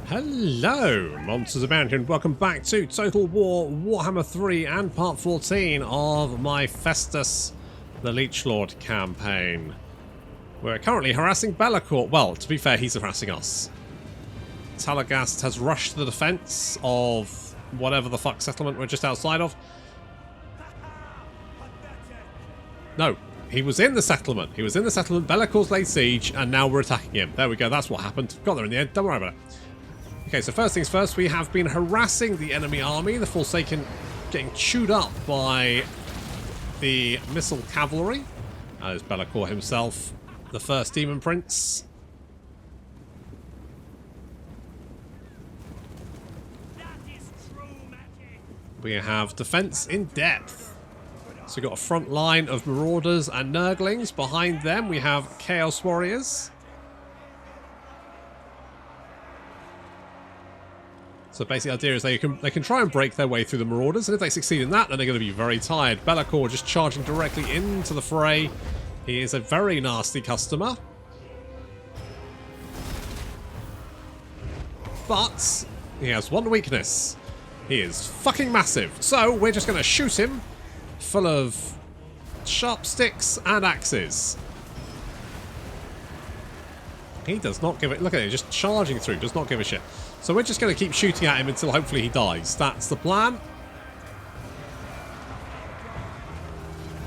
Hello, Monsters Abound, and welcome back to Total War Warhammer 3 and Part 14 of my Festus the Leechlord campaign. We're currently harassing Bellacourt. Well, to be fair, he's harassing us. Talagast has rushed to the defense of whatever the fuck settlement we're just outside of. No, he was in the settlement. He was in the settlement. Bellacourt's laid siege, and now we're attacking him. There we go. That's what happened. Got there in the end. Don't worry about it. Okay, so first things first, we have been harassing the enemy army, the Forsaken getting chewed up by the missile cavalry. As Bellacourt himself, the first Demon Prince. We have defense in depth. So we've got a front line of Marauders and Nurglings. Behind them we have Chaos Warriors. So basically the idea is they can try and break their way through the Marauders, and if they succeed in that, then they're going to be very tired. Bellacourt just charging directly into the fray. He is a very nasty customer. But he has one weakness. He is fucking massive. So we're just going to shoot him full of sharp sticks and axes. He does not give it. Look at him, just charging through, does not give a shit. So we're just going to keep shooting at him until hopefully he dies. That's the plan.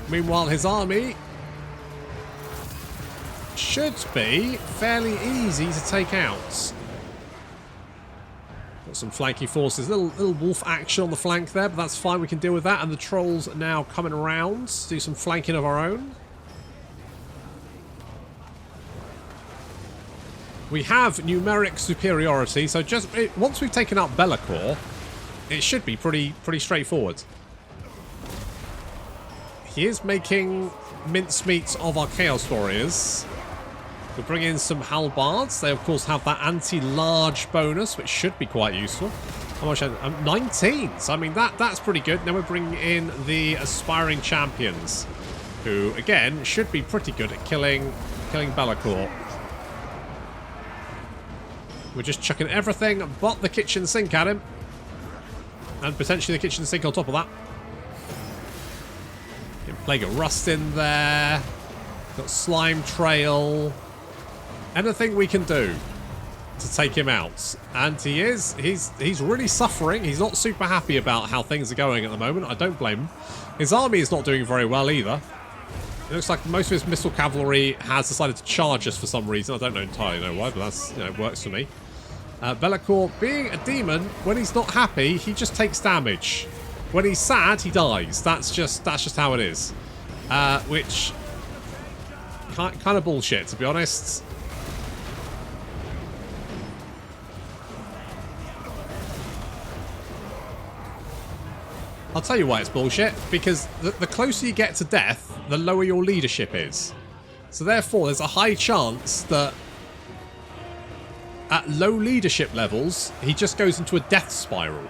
Meanwhile, his army should be fairly easy to take out. Got some flanky forces. Little wolf action on the flank there, but that's fine. We can deal with that. And the trolls are now coming around to do some flanking of our own. We have numeric superiority, so just once we've taken out Bellacourt, it should be pretty straightforward. He is making mincemeat of our Chaos Warriors. We'll bring in some Halbards. They, of course, have that anti-large bonus, which should be quite useful. How much? 19. So, I mean, that's pretty good. Then we're bringing in the Aspiring Champions, who, again, should be pretty good at killing Bellacourt. We're just chucking everything but the kitchen sink at him. And potentially the kitchen sink on top of that. Plague of Rust in there. Got Slime Trail. Anything we can do to take him out. And he's really suffering. He's not super happy about how things are going at the moment. I don't blame him. His army is not doing very well either. It looks like most of his missile cavalry has decided to charge us for some reason. I don't entirely know why, but that's, it works for me. Bellacourt, being a demon, when he's not happy, he just takes damage. When he's sad, he dies. That's just how it is. Which kind of bullshit, to be honest. I'll tell you why it's bullshit, because the closer you get to death, the lower your leadership is. So therefore, there's a high chance that at low leadership levels, he just goes into a death spiral.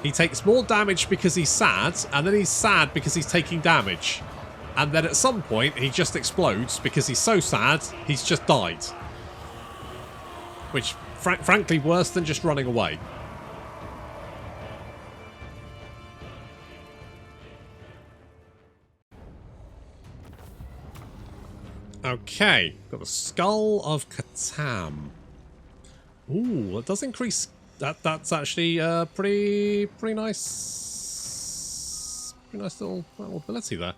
He takes more damage because he's sad, and then he's sad because he's taking damage. And then at some point, he just explodes because he's so sad, he's just died. Which, frankly, worse than just running away. Okay, got the Skull of Katam. Ooh, that does increase. That's actually pretty nice. Pretty nice little ability there.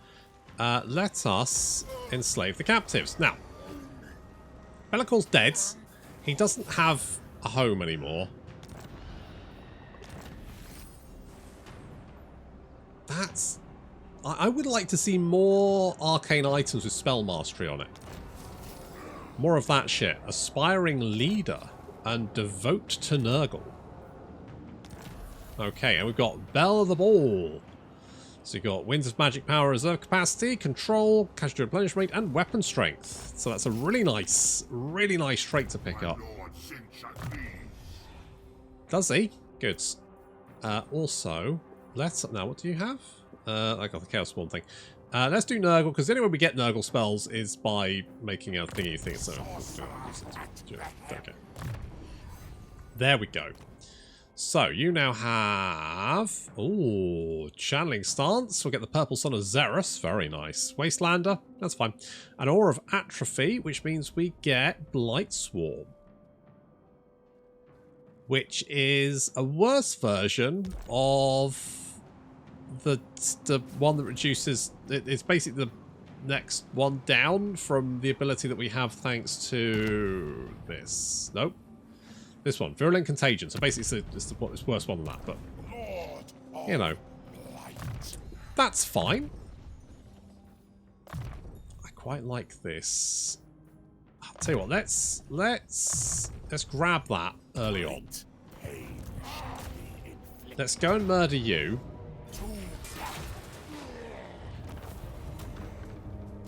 Let us enslave the captives. Now, Bellacourt's dead. He doesn't have a home anymore. That's. I would like to see more arcane items with spell mastery on it. More of that shit. Aspiring leader and devote to Nurgle. Okay, and we've got Bell of the Ball. So you've got Winds of Magic Power, Reserve Capacity, Control, Casualty Replenishment, and Weapon Strength. So that's a really nice trait to pick up. Does he? Good. Also, now what do you have? I got the Chaos Spawn thing. Let's do Nurgle, because the only way we get Nurgle spells is by making a thingy thing. So, okay. There we go. So, you now have... Ooh, channeling stance. We'll get the purple sun of Xerus. Very nice. Wastelander. That's fine. An aura of atrophy, which means we get Blight Swarm. Which is a worse version of the one that reduces... It's basically the next one down from the ability that we have thanks to this. Nope. This one, Virulent Contagion. So basically it's the worse one than that, but you know, that's fine. I quite like this. I'll tell you what, let's grab that early on. Let's go and murder you.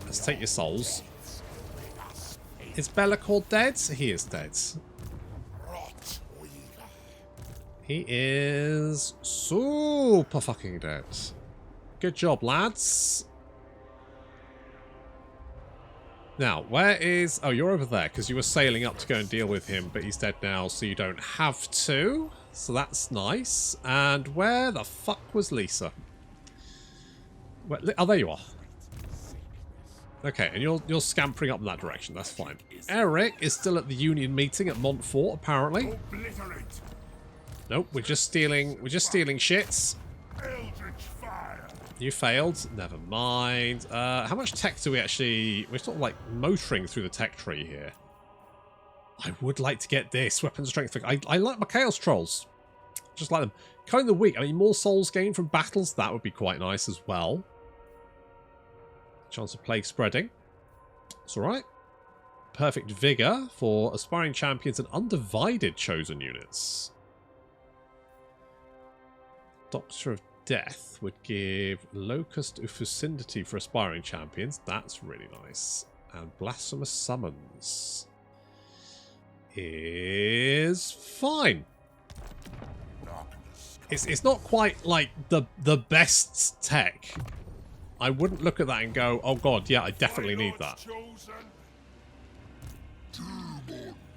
Let's take your souls. Is Be'lakor dead? He is dead. He is super fucking dead. Good job, lads. Now, where is... Oh, you're over there, because you were sailing up to go and deal with him, but he's dead now, so you don't have to. So that's nice. And where the fuck was Lisa? Where, oh, there you are. Okay, and you're scampering up in that direction. That's fine. Eric is still at the Union meeting at Montfort, apparently. Nope, we're just stealing shits. You failed. Never mind. How much tech do we actually... We're sort of like motoring through the tech tree here. I would like to get this. Weapon strength. I like my Chaos Trolls. Just like them. Kind of weak. I mean, more souls gained from battles. That would be quite nice as well. Chance of plague spreading. It's alright. Perfect vigor for aspiring champions and undivided chosen units. Doctor of Death would give Locust Ufusindity for aspiring champions. That's really nice. And Blasphemous Summons is fine. It's not quite like the best tech. I wouldn't look at that and go, oh god, yeah, I definitely need that.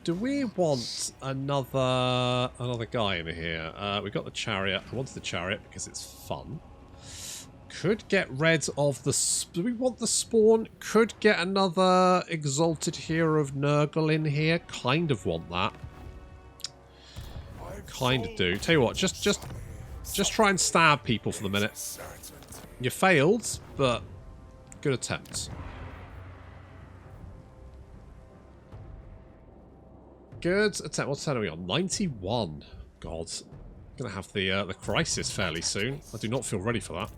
Do we want another guy in here? We've got the chariot. I wanted the chariot because it's fun. Could get rid of the... Do we want the spawn? Could get another Exalted Hero of Nurgle in here. Kind of want that. Kind of do. Tell you what, just try and stab people for the minute. You failed, but good attempt. Good attempt. What turn are we on? 91. God. I'm going to have the crisis fairly soon. I do not feel ready for that.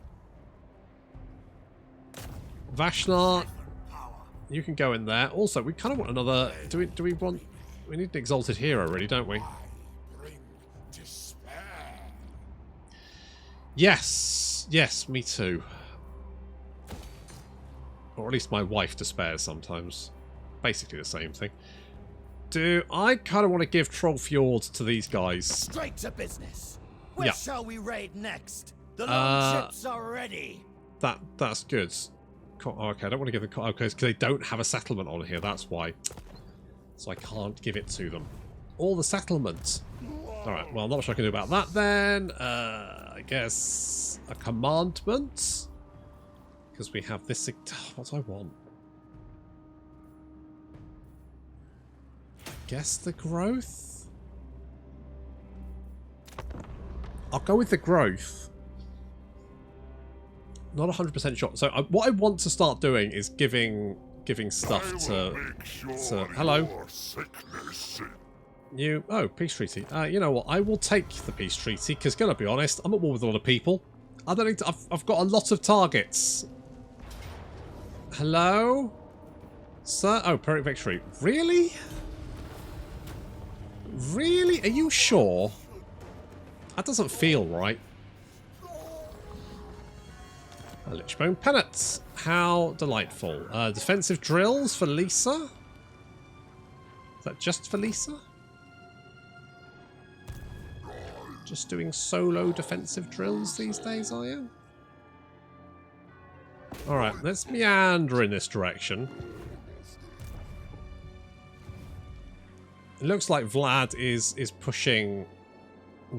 Vashnar, you can go in there. Also, we kind of want another... Do we want... We need an Exalted Hero, really, don't we? Yes. Yes, me too. Or at least my wife despairs sometimes. Basically the same thing. I kind of want to give Trollfjord to these guys. Straight to business. Where shall we raid next? The long ships are ready. That's good. Okay, I don't want to give them... Okay, because they don't have a settlement on here, that's why. So I can't give it to them. All the settlements. Alright, well, not much I can do about that then. I guess a commandment. Because we have this... What do I want? Guess the growth? I'll go with the growth. Not 100% sure. So what I want to start doing is giving stuff to hello. You peace treaty. You know what? I will take the peace treaty because, gonna be honest, I'm at war with a lot of people. I don't need to, I've got a lot of targets. Hello, sir. Oh, Pyrrhic victory. Really? Really? Are you sure? That doesn't feel right. Lichbone Pennants. How delightful. Defensive drills for Lisa? Is that just for Lisa? Just doing solo defensive drills these days, are you? Alright, let's meander in this direction. It looks like Vlad is pushing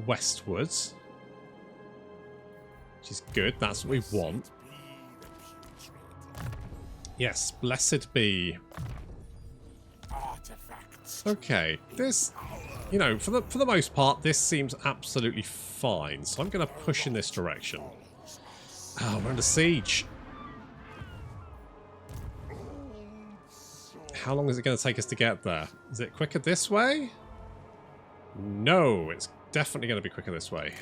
westwards. Which is good. That's what we want. Yes, blessed be. Okay, this, you know, for the most part, this seems absolutely fine. So I'm going to push in this direction. Oh, we're under siege. How long is it going to take us to get there? Is it quicker this way? No, it's definitely going to be quicker this way.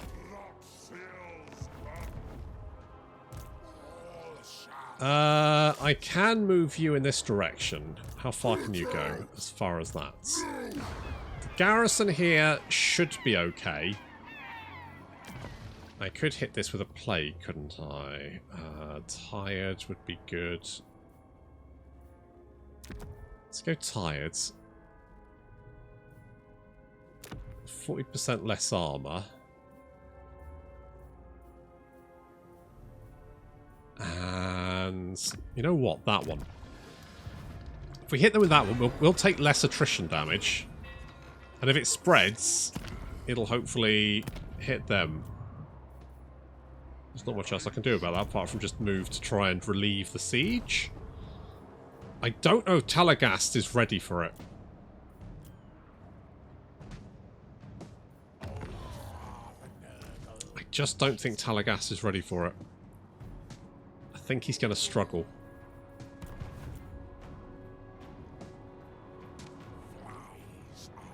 I can move you in this direction. How far can you go? As far as that. The garrison here should be okay. I could hit this with a plague, couldn't I? Tired would be good. Let's go tired. 40% less armor. And you know what? That one. If we hit them with that one, we'll take less attrition damage. And if it spreads, it'll hopefully hit them. There's not much else I can do about that apart from just move to try and relieve the siege. I don't know if Talagast is ready for it. I just don't think Talagast is ready for it. I think he's going to struggle.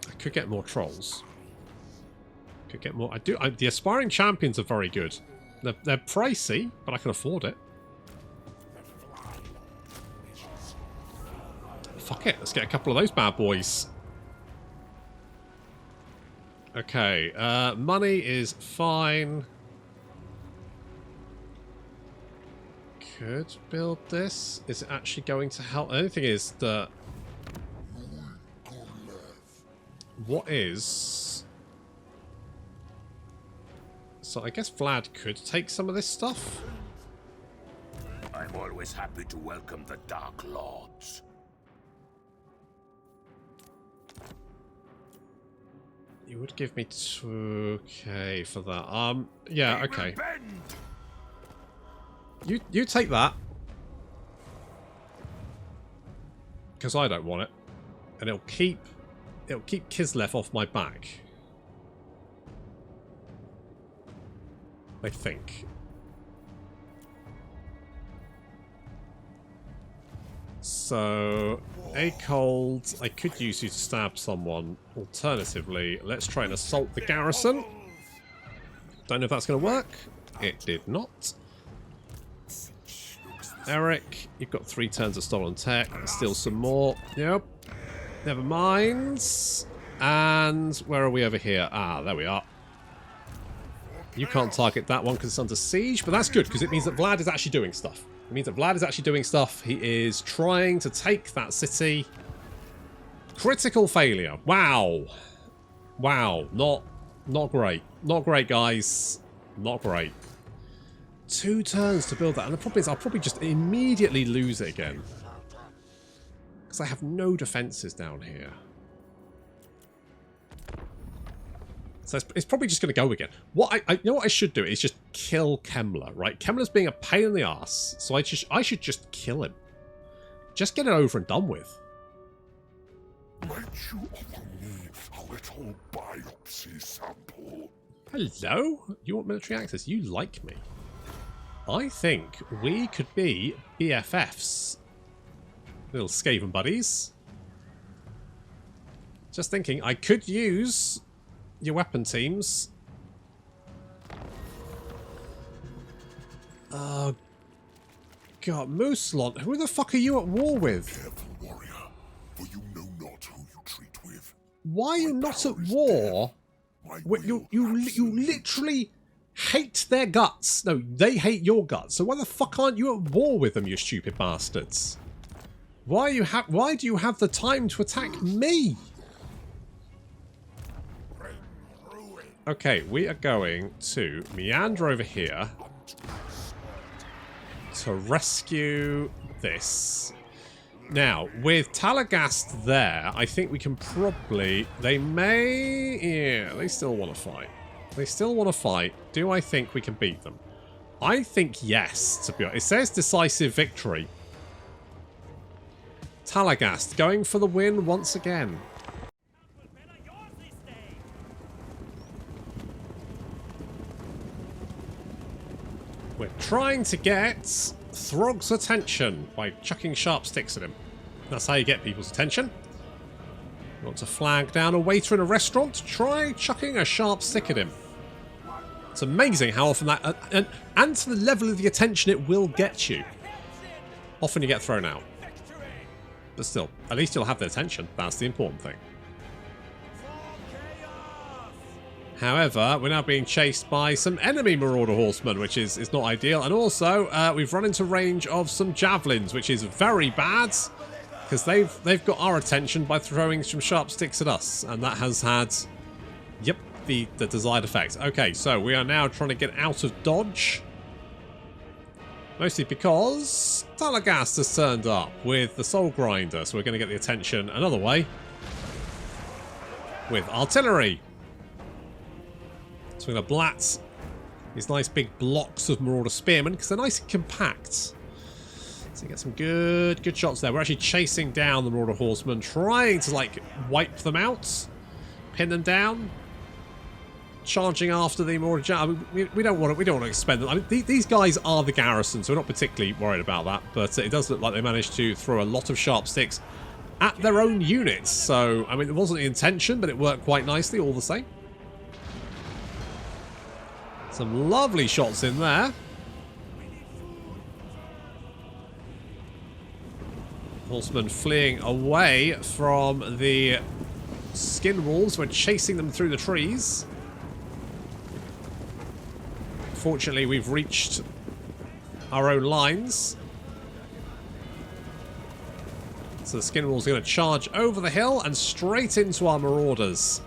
I could get more trolls. Could get more. The aspiring champions are very good. They're pricey, but I can afford it. Fuck it, let's get a couple of those bad boys. Okay, money is fine. Could build this. Is it actually going to help? The only thing is that... What is... So I guess Vlad could take some of this stuff. I'm always happy to welcome the Dark Lords. You would give me 2k for that. Yeah, okay. You take that. Because I don't want it. And it'll keep Kislev off my back. I think. So, a cold. I could use you to stab someone. Alternatively, let's try and assault the garrison. Don't know if that's going to work. It did not. Eric, you've got 3 turns of stolen tech. Steal some more. Yep. Never mind. And where are we over here? Ah, there we are. You can't target that one because it's under siege, but that's good because it means that Vlad is actually doing stuff. It means that Vlad is actually doing stuff. He is trying to take that city. Critical failure. Wow. Wow. Not great. Not great, guys. Not great. 2 turns to build that. And the problem is I'll probably just immediately lose it again. Because I have no defenses down here. So it's probably just going to go again. What you know what I should do is just kill Kemmler, right? Kemmler's being a pain in the ass, so I should just kill him. Just get it over and done with. Might you offer me a little biopsy sample? Hello? You want military access? You like me. I think we could be BFFs. Little Skaven buddies. Just thinking, I could use... your weapon teams. Oh, God. Mooselon, who the fuck are you at war with? Careful, warrior, for you know not who you treat with. Why are you not at war? You literally hate their guts. No, they hate your guts. So why the fuck aren't you at war with them, you stupid bastards? Why do you have the time to attack me? Okay, we are going to meander over here to rescue this. Now, with Talagast there, I think we can probably... They may... Yeah, they still want to fight. They still want to fight. Do I think we can beat them? I think yes, to be honest. It says decisive victory. Talagast going for the win once again. We're trying to get Throgg's attention by chucking sharp sticks at him. That's how you get people's attention. You want to flag down a waiter in a restaurant? Try chucking a sharp stick at him. It's amazing how often that... and to the level of the attention it will get you. Often you get thrown out. But still, at least you'll have their attention. That's the important thing. However, we're now being chased by some enemy Marauder Horsemen, which is not ideal. And also, we've run into range of some javelins, which is very bad. Because they've got our attention by throwing some sharp sticks at us. And that has had, yep, the desired effect. Okay, so we are now trying to get out of dodge. Mostly because Talagast has turned up with the Soul Grinder. So we're going to get the attention another way. With artillery. So we're going to blat these nice big blocks of Marauder Spearmen because they're nice and compact. So you get some good shots there. We're actually chasing down the Marauder Horsemen, trying to like wipe them out, pin them down, charging after the Marauder. I mean, we don't want to expend them. I mean, these guys are the garrison, so we're not particularly worried about that. But it does look like they managed to throw a lot of sharp sticks at their own units. So I mean, it wasn't the intention, but it worked quite nicely all the same. Some lovely shots in there. Horsemen fleeing away from the skin wolves. We're chasing them through the trees. Fortunately, we've reached our own lines. So the skin wolves are going to charge over the hill and straight into our marauders.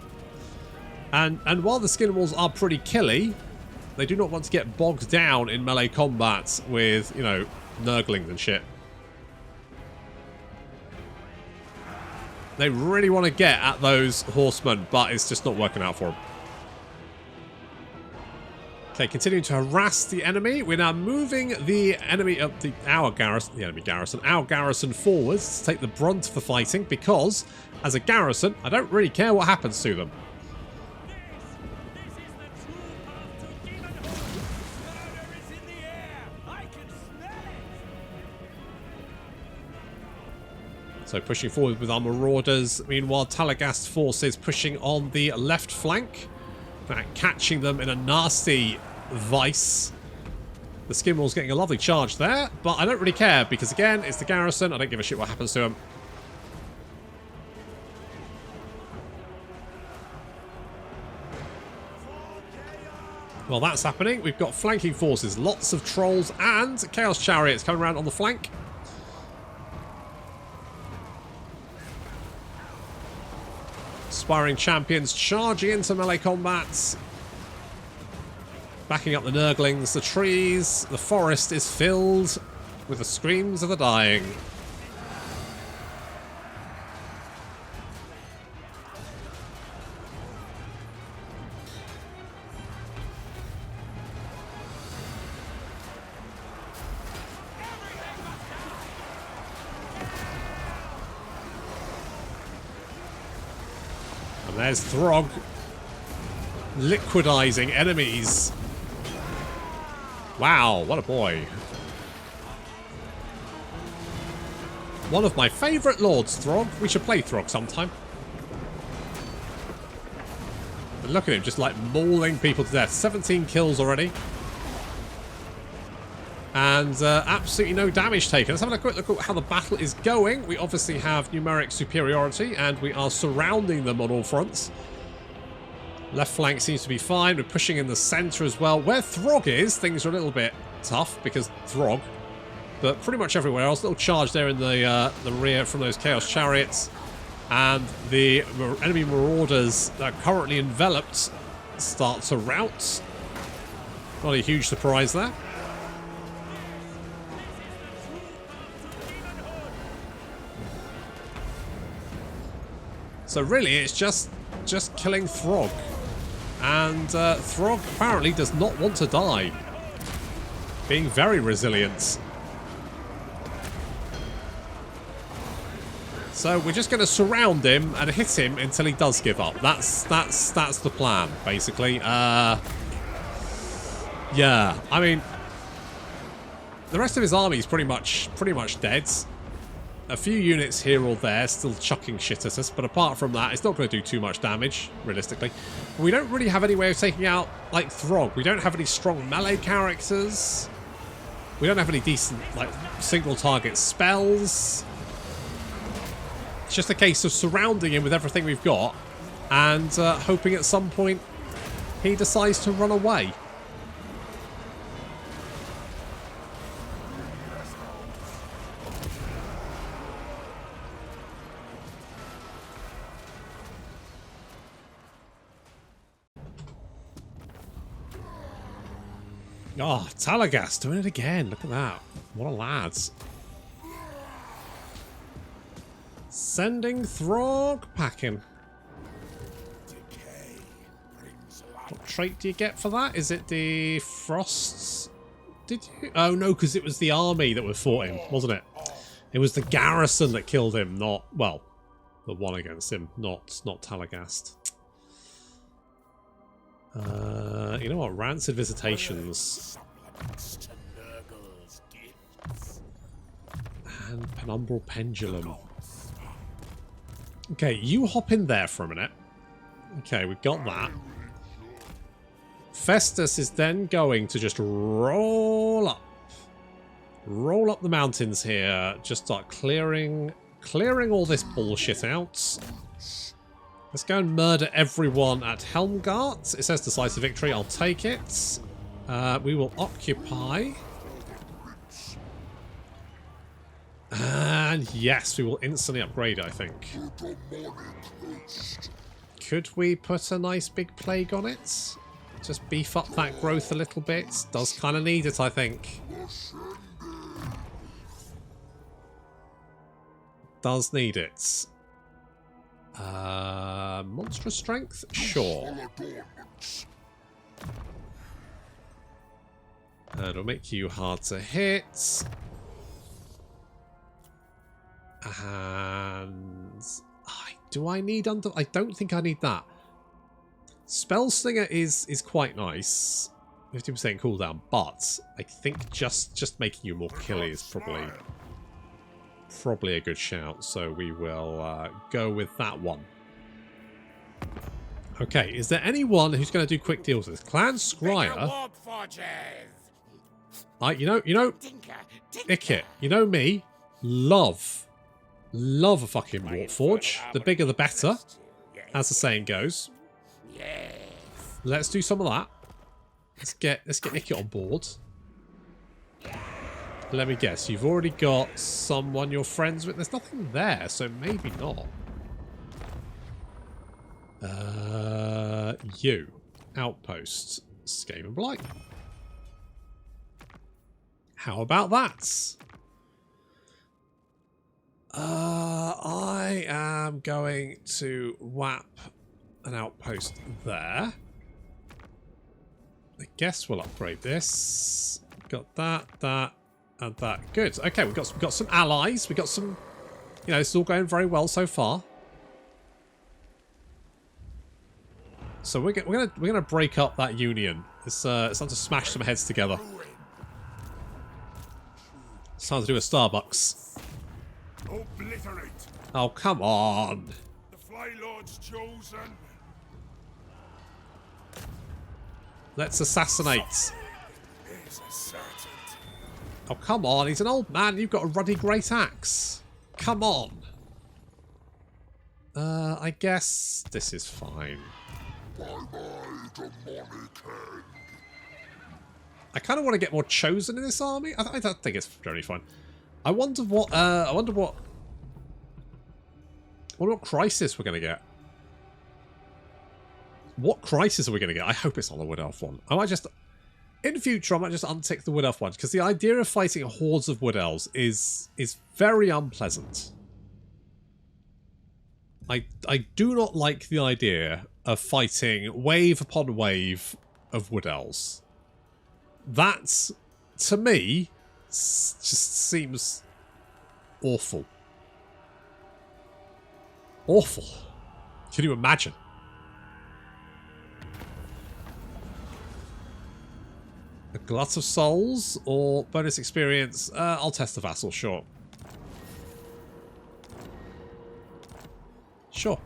And while the skin wolves are pretty killy, they do not want to get bogged down in melee combat with, you know, nurglings and shit. They really want to get at those horsemen, but it's just not working out for them. Okay, continuing to harass the enemy. We're now moving the enemy up our garrison forwards to take the brunt of the fighting because, as a garrison, I don't really care what happens to them. So pushing forward with our marauders. Meanwhile, Talagast forces pushing on the left flank. Catching them in a nasty vice. The Skinwall's getting a lovely charge there. But I don't really care because, again, it's the garrison. I don't give a shit what happens to them. While that's happening, we've got flanking forces. Lots of trolls and chaos chariots coming around on the flank. Aspiring champions charging into melee combat. Backing up the nurglings, the trees. The forest is filled with the screams of the dying. And there's Throgg liquidizing enemies. Wow, what a boy. One of my favourite lords, Throgg. We should play Throgg sometime. But look at him, just like mauling people to death. 17 kills already. And absolutely no damage taken. Let's have a quick look at how the battle is going. We obviously have numeric superiority and we are surrounding them on all fronts. Left flank seems to be fine. We're pushing in the centre as well. Where Throgg is, things are a little bit tough because Throgg. But pretty much everywhere else. Little charge there in the rear from those Chaos Chariots. And the enemy Marauders that are currently enveloped start to rout. Not a huge surprise there. So really, it's just killing Throgg. And Throgg apparently does not want to die. Being very resilient. So we're just going to surround him and hit him until he does give up. That's the plan, basically. Yeah, I mean, the rest of his army is pretty much dead. A few units here or there still chucking shit at us, but apart from that, it's not going to do too much damage, realistically. We don't really have any way of taking out, like, Throgg. We don't have any strong melee characters. We don't have any decent, like, single target spells. It's just a case of surrounding him with everything we've got and hoping at some point he decides to run away. Oh, Talagast doing it again. Look at that. What a lads. Sending Throgg packing. What trait do you get for that? Is it the frosts? Did you? Oh no, because it was the army that fought him, wasn't it? It was the garrison that killed him, not, well, the one against him, not Talagast. You know what? Rancid Visitations. And Penumbral Pendulum. Okay, you hop in there for a minute. Okay, we've got that. Festus is then going to just roll up. Roll up the mountains here. Just start clearing all this bullshit out. Let's go and murder everyone at Helmgart. It says decisive victory. I'll take it. We will occupy. And yes, we will instantly upgrade, I think. Could we put a nice big plague on it? Just beef up that growth a little bit. Does kind of need it, I think. Does need it. Monstrous strength? Sure. And it'll make you hard to hit. And do I need under? I don't think I need that. Spell Slinger is quite nice, 50% cooldown, but I think just making you more killy is probably a good shout. So we will go with that one. Okay, is there anyone who's going to do quick deals with this? Clan Scryer. You know, Ickit, you know me, love a fucking Warforge. The bigger the better, as the saying goes. Let's do some of that. Let's get Ickit on board. Let me guess, you've already got someone you're friends with. There's nothing there, so maybe not. You. Outpost. Scame and Blight. How about that? I am going to whap an outpost there. I guess we'll upgrade this. Got that, and that. Good. Okay, we've got some allies. We've got some. You know, this is all going very well so far. So we're gonna break up that union. It's time to smash some heads together. It's time to do a Starbucks. Obliterate. Oh, come on. The Fly Lord's chosen. Let's assassinate. Oh, come on. He's an old man. You've got a ruddy great axe. Come on. I guess this is fine. I kind of want to get more chosen in this army. I think it's generally fine. I wonder what crisis we're going to get. What crisis are we going to get? I hope it's not the Wood Elf one. I might just, in the future, I might just untick the Wood Elf one, because the idea of fighting hordes of Wood Elves is very unpleasant. I do not like the idea of fighting wave upon wave of wood elves. That, to me, just seems awful. Awful. Can you imagine? A glut of souls or bonus experience? I'll test the vassal, sure. Sure.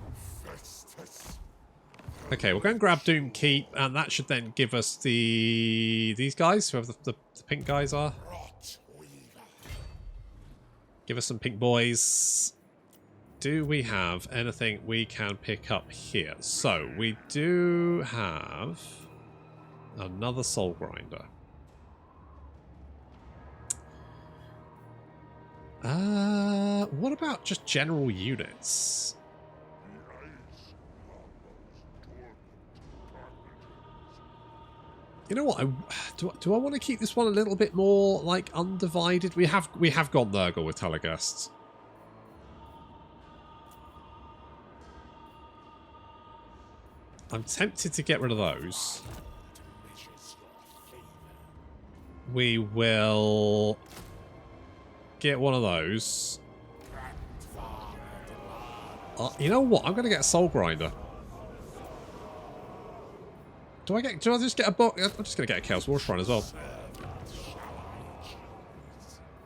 Okay, we'll go and grab Doom Keep, and that should then give us these guys, whoever the pink guys are. Give us some pink boys. Do we have anything we can pick up here? So, we do have another soul grinder. What about just general units? You know what? Do I want to keep this one a little bit more like undivided? We have gone Nurgle with Telegusts. I'm tempted to get rid of those. We will get one of those. You know what? I'm going to get a Soul Grinder. Do I just get a book? I'm just going to get a Chaos War Shrine as well.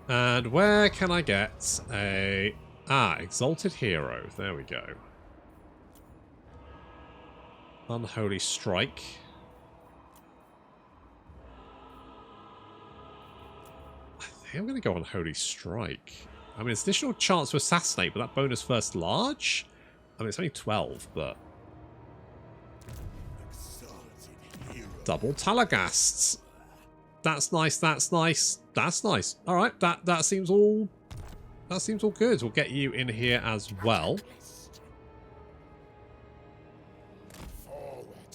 And where can I get a... Exalted Hero. There we go. Unholy Strike. I think I'm going to go Unholy Strike. I mean, it's additional chance to assassinate, but that bonus first large? I mean, it's only 12, but... Double Talagasts. That's nice, that's nice, that's nice. Alright, that seems all good. We'll get you in here as well.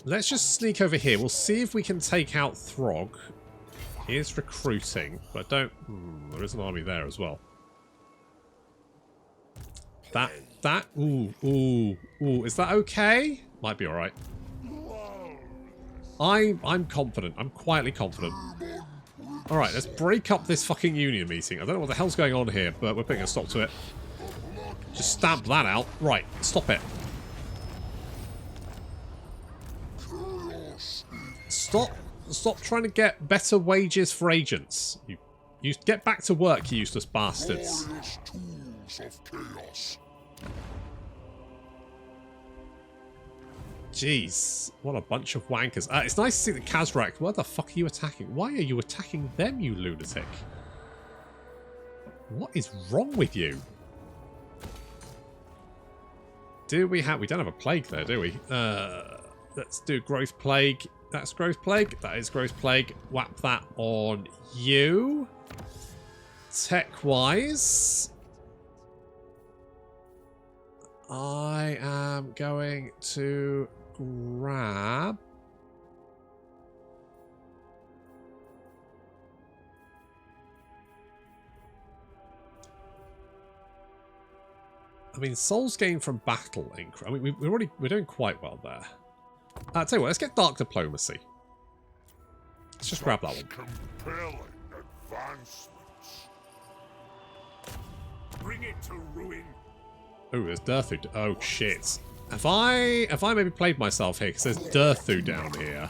Let's just sneak over here. We'll see if we can take out Throgg. He is recruiting, but don't... there is an army there as well. Ooh, is that okay? Might be alright. I'm confident. I'm quietly confident. Alright, let's break up this fucking union meeting. I don't know what the hell's going on here, but we're putting a stop to it. Just stamp that out. Right, stop it. Stop trying to get better wages for agents. You get back to work, you useless bastards. Jeez, what a bunch of wankers. It's nice to see the Kazrak. What the fuck are you attacking? Why are you attacking them, you lunatic? What is wrong with you? We don't have a plague there, do we? Let's do Growth Plague. That's Growth Plague. That is Growth Plague. Whap that on you. Tech-wise, I am going to grab... I mean, souls gained from battle increase. I mean, we're doing quite well there. Tell you what, let's get Dark Diplomacy. Let's just grab that one. Compelling advancements. Bring it to ruin. Oh, there's Durthu. Oh shit! Have I maybe played myself here? Because there's Durthu down here,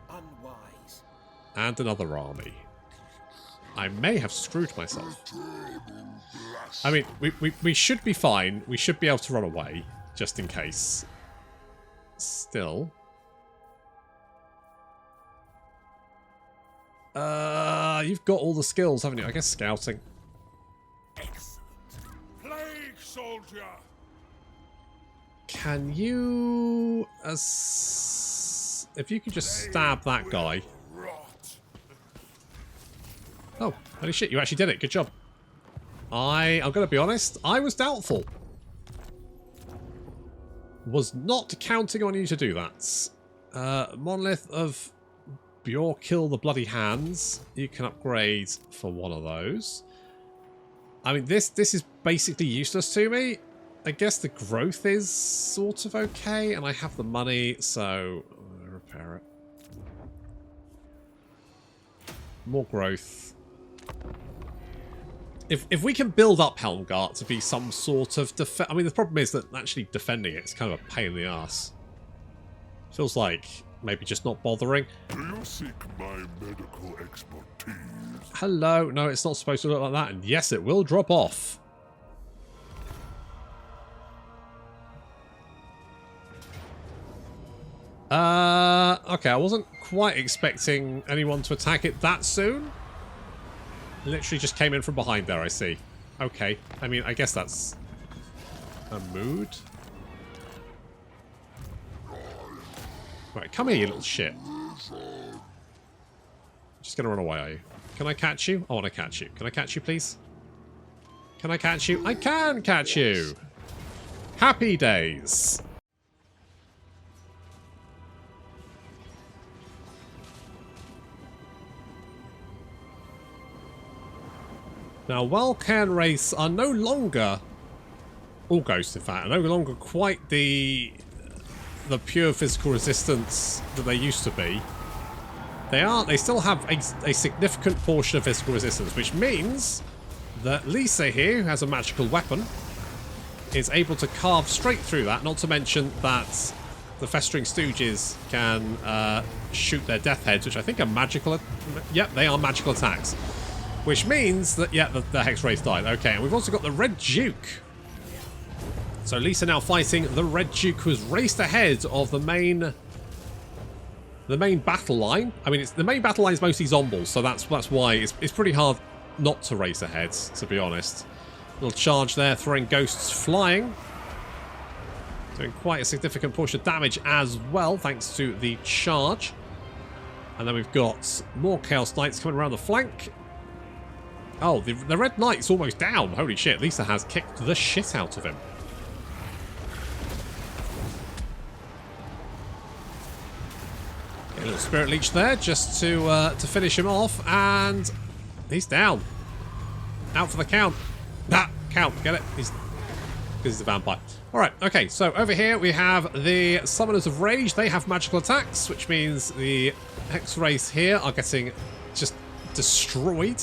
Unwise. and another army. I may have screwed myself. I mean, we should be fine. We should be able to run away, just in case. Still. You've got all the skills, haven't you? I guess scouting. Excellent. Plague soldier. Can you... if you could just stab that guy. Rot. Oh, holy shit, you actually did it. Good job. I'm going to be honest, I was doubtful. Was not counting on you to do that. Monolith of Bjorkill the Bloody Hands. You can upgrade for one of those. I mean, this is basically useless to me. I guess the growth is sort of okay, and I have the money, so I'll repair it. More growth. If we can build up Helmgart to be some sort of I mean, the problem is that actually defending it's kind of a pain in the ass. Feels like maybe just not bothering. Do you seek my medical expertise? Hello. No, it's not supposed to look like that. And yes, it will drop off. Okay, I wasn't quite expecting anyone to attack it that soon. Literally just came in from behind there, I see. Okay. I mean, I guess that's a mood. Right, come here, you little shit. Just gonna run away, are you? Can I catch you? I want to catch you. Can I catch you, please? Can I catch you? I can catch you! Happy days! Now, while Can Race are no longer, all ghosts in fact, are no longer quite the pure physical resistance that they used to be, they still have a significant portion of physical resistance, which means that Lisa here, who has a magical weapon, is able to carve straight through that, not to mention that the Festering Stooges can shoot their death heads, which I think are magical. Yep, they are magical attacks. Which means that, yeah, the Hex Wraith died. Okay, and we've also got the Red Duke. So Lisa now fighting the Red Duke, who has raced ahead of the main battle line. I mean, the main battle line is mostly zombies, so that's why it's pretty hard not to race ahead, to be honest. Little charge there, throwing ghosts flying. Doing quite a significant portion of damage as well, thanks to the charge. And then we've got more Chaos Knights coming around the flank. Oh, the Red Knight's almost down. Holy shit, Lisa has kicked the shit out of him. Get a little Spirit Leech there just to finish him off, and he's down. Out for the count. Nah, count, get it? He's a vampire. Alright, okay, so over here we have the Summoners of Rage. They have magical attacks, which means the Hex Wraiths here are getting just destroyed.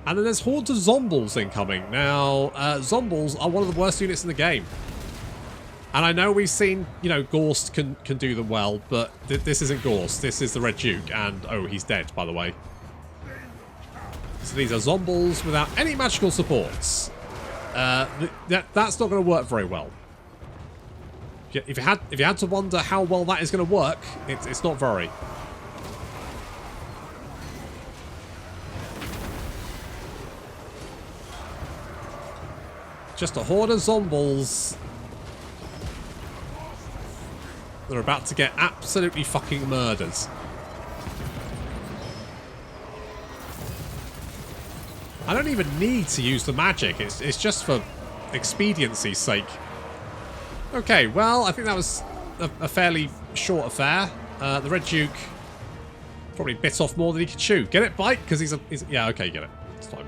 And then there's hordes of zombies incoming. Now, zombies are one of the worst units in the game. And I know we've seen, you know, Gorst can do them well, but this isn't Gorst. This is the Red Duke, and oh, he's dead, by the way. So these are zombies without any magical supports. That's not going to work very well. If you had to wonder how well that is going to work, it's not very. Just a horde of zombies that are about to get absolutely fucking murdered. I don't even need to use the magic. It's just for expediency's sake. Okay, well, I think that was a fairly short affair. The Red Duke probably bit off more than he could chew. Get it, Bite? Because he's yeah, okay, get it. It's fine.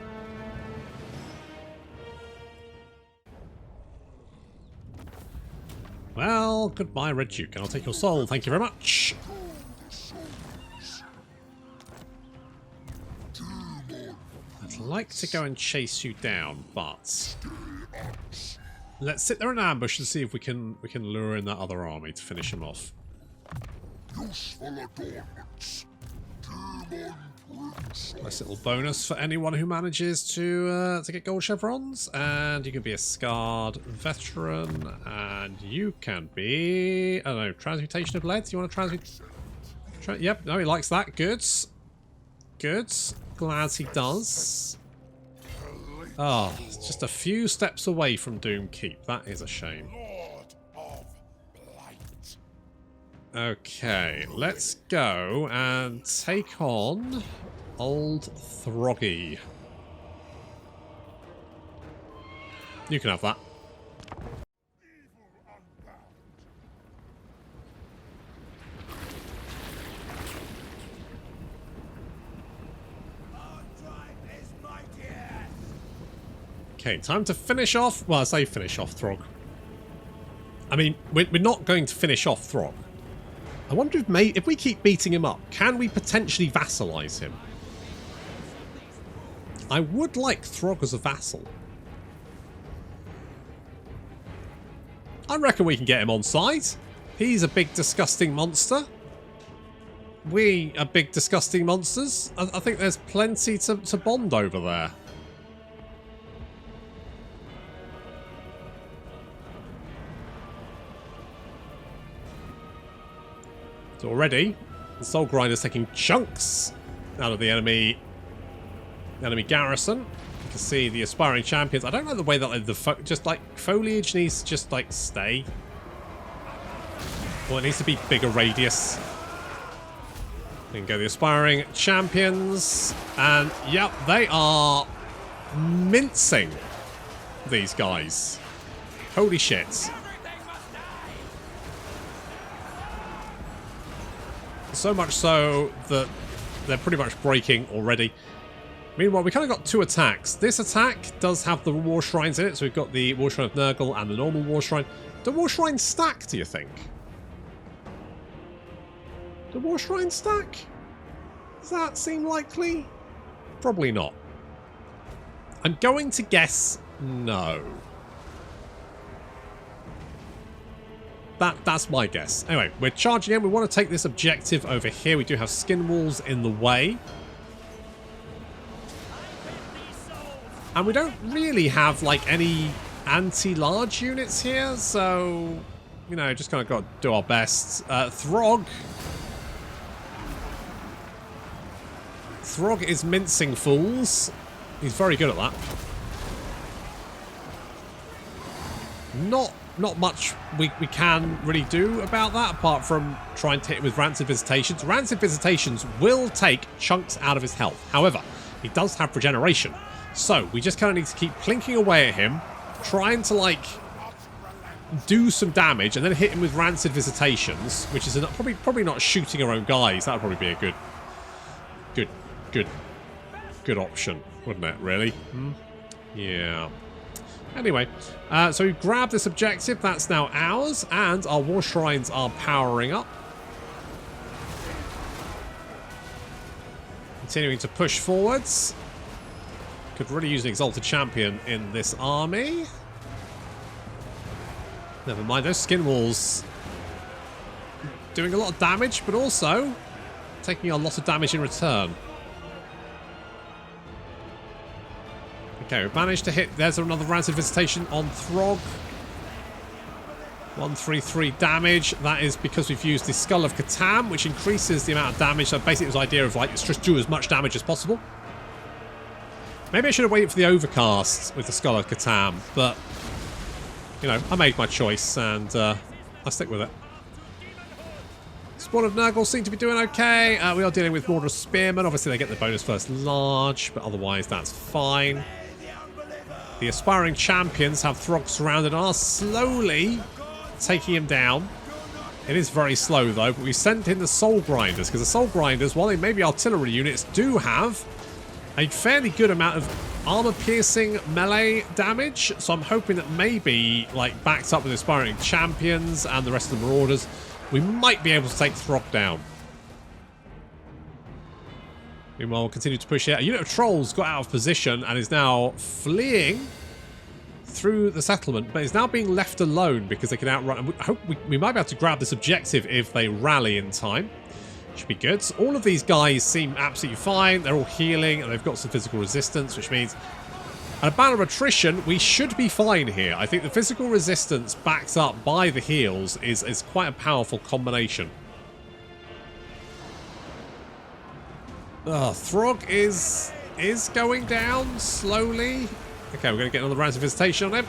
Well, goodbye, Red Duke, and I'll take your soul. Thank you very much. I'd like to go and chase you down, but let's sit there in ambush and see if we can lure in that other army to finish him off. Nice little bonus for anyone who manages to get gold chevrons, and you can be a scarred veteran, and you can be, I don't know, transmutation of lead. You want to transmute? Yep, no, he likes that. Good, good. Glad he does. Oh, it's just a few steps away from Doom Keep. That is a shame. Okay, let's go and take on old Throggy. You can have that. Okay, time to finish off. Well, I say finish off Throgg. I mean, we're not going to finish off Throgg. I wonder if we keep beating him up, can we potentially vassalize him? I would like Throgg as a vassal. I reckon we can get him on side. He's a big, disgusting monster. We are big, disgusting monsters. I think there's plenty to bond over there. So already, the Soul Grinder's taking chunks out of the enemy garrison. You can see the aspiring champions. I don't like the way that just like foliage needs to just like stay. Well, it needs to be bigger radius. We can go the aspiring champions, and yep, they are mincing these guys. Holy shit. So much so that they're pretty much breaking already. Meanwhile, we kind of got two attacks. This attack does have the War Shrines in it, so we've got the War Shrine of Nurgle and the normal War Shrine. Do War Shrines stack, do you think? Do War Shrines stack? Does that seem likely? Probably not. I'm going to guess no. That's my guess. Anyway, we're charging in. We want to take this objective over here. We do have skin walls in the way. And we don't really have, like, any anti-large units here, so, you know, just kind of got to do our best. Throgg is mincing fools. He's very good at that. Not much we can really do about that, apart from trying to hit him with Rancid Visitations. Rancid Visitations will take chunks out of his health. However, he does have regeneration. So, we just kind of need to keep plinking away at him, trying to, like, do some damage, and then hit him with Rancid Visitations, which is probably not shooting our own guys. That would probably be a good option, wouldn't it, really? Yeah. Anyway, so we've grabbed this objective. That's now ours, and our War Shrines are powering up. Continuing to push forwards. Could really use an Exalted Champion in this army. Never mind, those skin walls doing a lot of damage, but also taking a lot of damage in return. Okay, we've managed to hit. There's another Rancid Visitation on Throgg. 133 damage. That is because we've used the Skull of Catan, which increases the amount of damage. So basically it was the idea of, like, let's just do as much damage as possible. Maybe I should have waited for the overcast with the Skull of Catan, but, you know, I made my choice, and I'll stick with it. Spawn of Nurgle seem to be doing okay. We are dealing with Mordor Spearmen. Obviously, they get the bonus first large, but otherwise that's fine. The aspiring champions have Throgg surrounded and are slowly taking him down. It is very slow, though, but we sent in the Soul Grinders, because the Soul Grinders, while they may be artillery units, do have a fairly good amount of armor-piercing melee damage, so I'm hoping that maybe, like, backed up with aspiring champions and the rest of the Marauders, we might be able to take Throgg down. Meanwhile, we'll continue to push here. A unit of trolls got out of position and is now fleeing through the settlement, but is now being left alone because they can outrun. I hope we might be able to grab this objective if they rally in time. Should be good. So all of these guys seem absolutely fine. They're all healing and they've got some physical resistance, which means at a battle of attrition, we should be fine here. I think the physical resistance backed up by the heals is quite a powerful combination. Throgg is going down slowly. Okay, we're going to get another Rancid Visitation on him.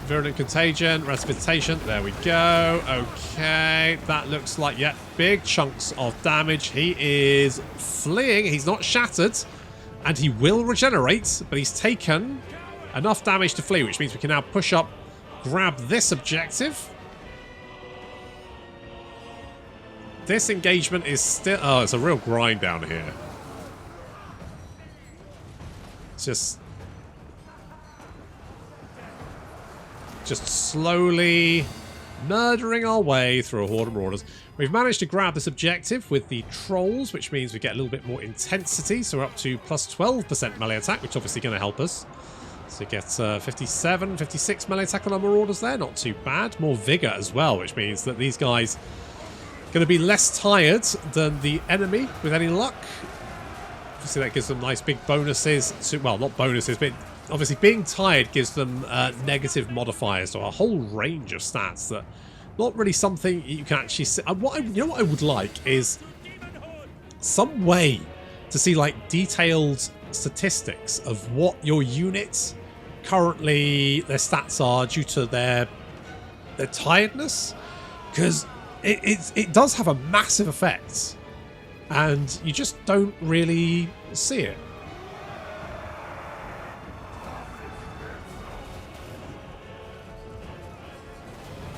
Virulent Contagion, Rancid Visitation. There we go. Okay, that looks like, yeah, big chunks of damage. He is fleeing. He's not shattered. And he will regenerate, but he's taken enough damage to flee, which means we can now push up, grab this objective. This engagement is still... Oh, it's a real grind down here. It's just slowly murdering our way through a horde of marauders. We've managed to grab this objective with the trolls, which means we get a little bit more intensity. So we're up to plus 12% melee attack, which is obviously going to help us. So we get 57, 56 melee attack on our marauders there. Not too bad. More vigor as well, which means that these guys are going to be less tired than the enemy with any luck. Obviously that gives them nice big bonuses. Well, not bonuses, but obviously being tired gives them negative modifiers to a whole range of stats that not really something you can actually see. You know what I would like is some way to see like detailed statistics of what your units currently their stats are due to their tiredness, because it does have a massive effect and you just don't really see it.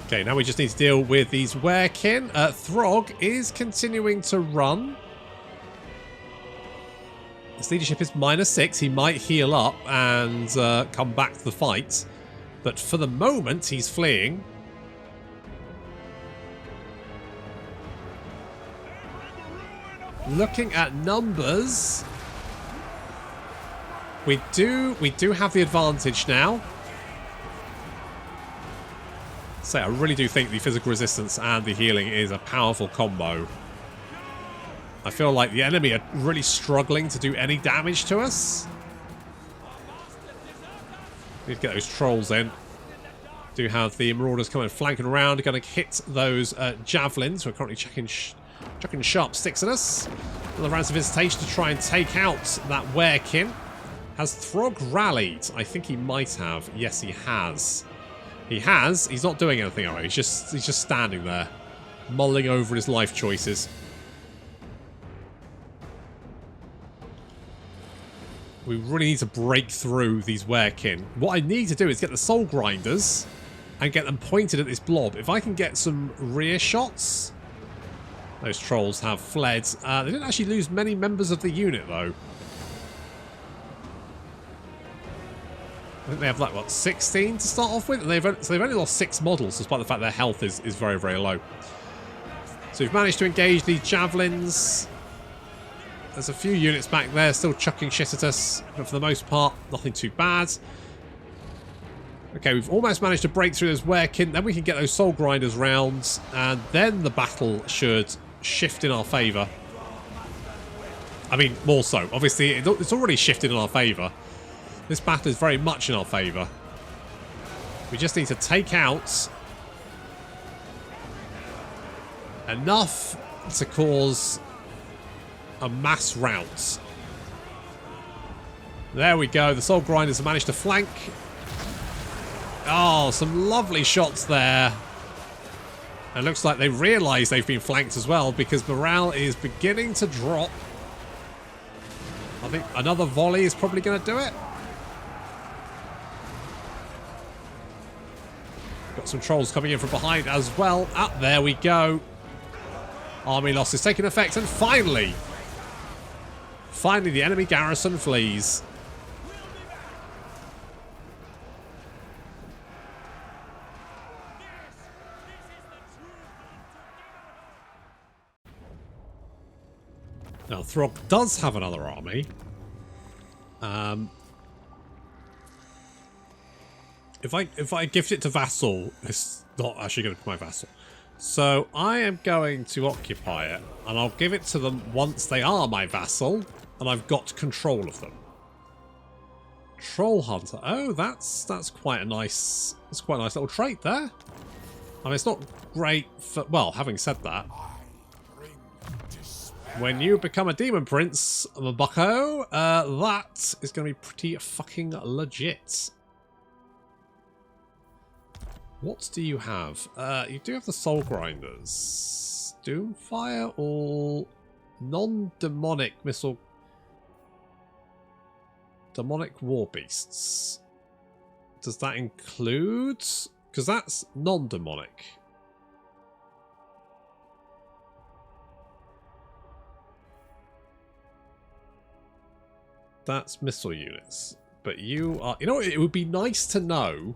Okay, now we just need to deal with these werekin. Throgg is continuing to run. His leadership is -6. He might heal up and come back to the fight. But for the moment, he's fleeing. Looking at numbers, we do have the advantage now. So I really do think the physical resistance and the healing is a powerful combo. I feel like the enemy are really struggling to do any damage to us. Need to get those trolls in. Do have the marauders coming flanking around. Going to hit those javelins. We're currently chucking sharp sticks at us. Another round of visitation to try and take out that werekin. Has Throgg rallied? I think he might have. Yes, he has. He has. He's not doing anything, alright. He's just standing there, mulling over his life choices. We really need to break through these werekin. What I need to do is get the soul grinders and get them pointed at this blob. If I can get some rear shots. Those trolls have fled. They didn't actually lose many members of the unit, though. I think they have, like, what, 16 to start off with? And so they've only lost 6 models, despite the fact their health is very, very low. So we've managed to engage these javelins. There's a few units back there still chucking shit at us, but for the most part, nothing too bad. Okay, we've almost managed to break through those werekin. Then we can get those soul grinders round, and then the battle should shift in our favour. I mean, more so. Obviously, it's already shifted in our favour. This battle is very much in our favour. We just need to take out enough to cause a mass rout. There we go. The soul grinders have managed to flank. Oh, some lovely shots there. It looks like they realise they've been flanked as well, because morale is beginning to drop. I think another volley is probably going to do it. Got some trolls coming in from behind as well. Up there we go. Army loss is taking effect, and finally the enemy garrison flees. Now, Throgg does have another army. If I gift it to vassal, it's not actually going to be my vassal. So I am going to occupy it, and I'll give it to them once they are my vassal, and I've got control of them. Troll hunter. Oh, that's quite a nice. That's quite a nice little trait there. I mean, it's not great for. Well, having said that, when you become a demon prince, bucko, that is going to be pretty fucking legit. What do you have? You do have the soul grinders. Doomfire or non-demonic missile. Demonic war beasts. Does that include? Because that's non-demonic. That's missile units. But you are... You know what? It would be nice to know,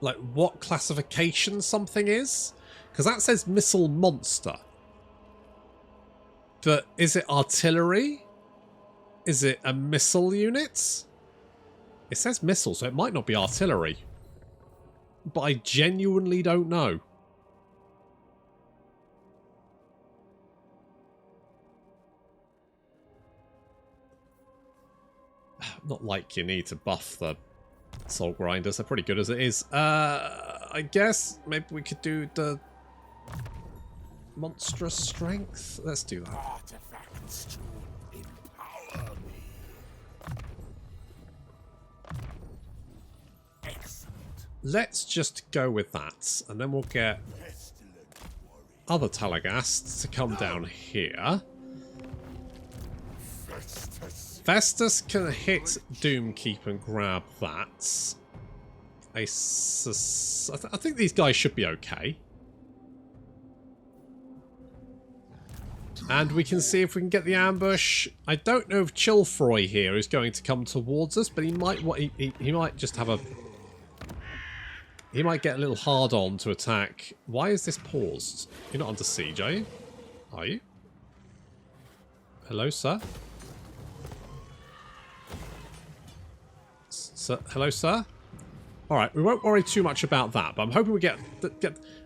like, what classification something is. Because that says missile monster. But is it artillery? Is it a missile unit? It says missile, so it might not be artillery. But I genuinely don't know. Not like you need to buff the soul grinders. They're pretty good as it is. I guess maybe we could do the monstrous strength. Let's do that. Artifacts to empower me. Excellent. Let's just go with that, and then we'll get other Talagasts to come down here. Festus can hit Doomkeep and grab that. I think these guys should be okay. And we can see if we can get the ambush. I don't know if Chilfroy here is going to come towards us, but he might he might just have a... He might get a little hard on to attack. Why is this paused? You're not under siege, are you? Are you? Hello, sir? Hello, sir? Alright, we won't worry too much about that, but I'm hoping we get...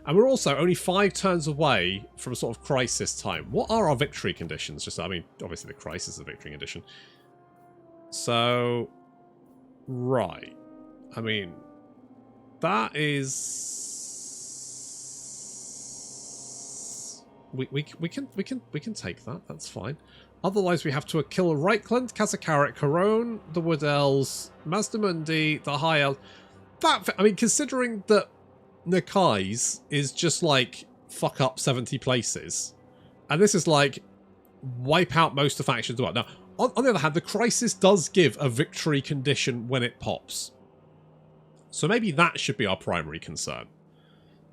And we're also only 5 turns away from sort of crisis time. What are our victory conditions? Just, I mean, obviously the crisis is a victory condition. So... Right. I mean... That is... We can take that. That's fine. Otherwise, we have to kill Reichland, Kazakaret, Corone, the Wood Elves, Mazdamundi, the High Elves. That, I mean, considering that Nakai's is just like fuck up 70 places, and this is like wipe out most of the factions. Now, on the other hand, the crisis does give a victory condition when it pops. So maybe that should be our primary concern.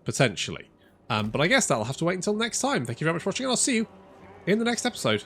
Potentially. But I guess that'll have to wait until next time. Thank you very much for watching, and I'll see you in the next episode.